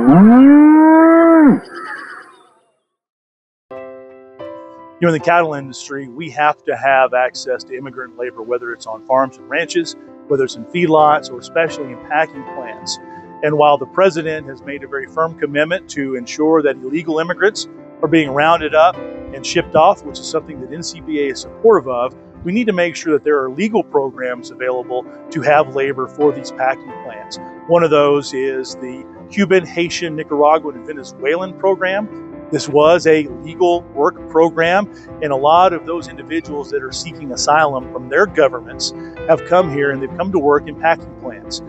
In the cattle industry, we have to have access to immigrant labor, whether it's on farms and ranches, whether it's in feedlots, or especially in packing plants. And while the president has made a very firm commitment to ensure that illegal immigrants are being rounded up and shipped off, which is something that NCBA is supportive of, we need to make sure that there are legal programs available to have labor for these packing plants. One of those is the Cuban, Haitian, Nicaraguan, and Venezuelan program. This was a legal work program, and a lot of those individuals that are seeking asylum from their governments have come here and they've come to work in packing plants.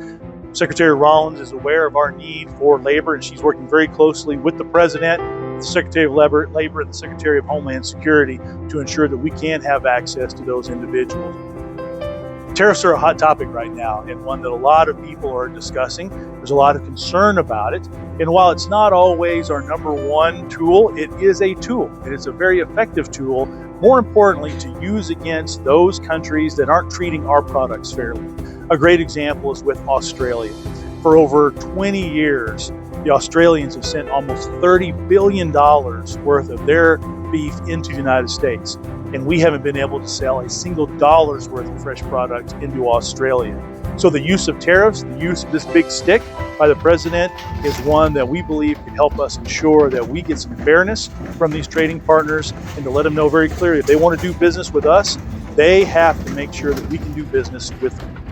Secretary Rollins is aware of our need for labor, and she's working very closely with the President, the Secretary of Labor, and the Secretary of Homeland Security to ensure that we can have access to those individuals. Tariffs are a hot topic right now, and one that a lot of people are discussing. There's a lot of concern about it. And while it's not always our number one tool, it is a tool, and it's a very effective tool, more importantly, to use against those countries that aren't treating our products fairly. A great example is with Australia. For over 20 years, the Australians have sent almost $30 billion worth of their beef into the United States. And we haven't been able to sell a single dollar's worth of fresh product into Australia. So the use of tariffs, the use of this big stick by the president is one that we believe can help us ensure that we get some fairness from these trading partners, and to let them know very clearly if they want to do business with us, they have to make sure that we can do business with them.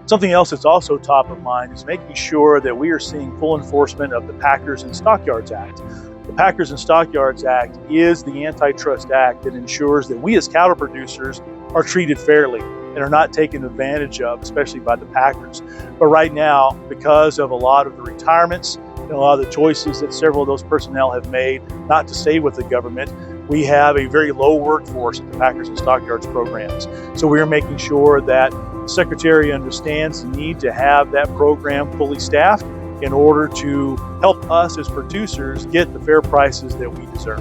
Something else that's also top of mind is making sure that we are seeing full enforcement of the Packers and Stockyards Act. The Packers and Stockyards Act is the antitrust act that ensures that we as cattle producers are treated fairly and are not taken advantage of, especially by the packers. But right now, because of a lot of the retirements and a lot of the choices that several of those personnel have made not to stay with the government, we have a very low workforce at the Packers and Stockyards programs. So we are making sure that the Secretary understands the need to have that program fully staffed in order to help us as producers get the fair prices that we deserve.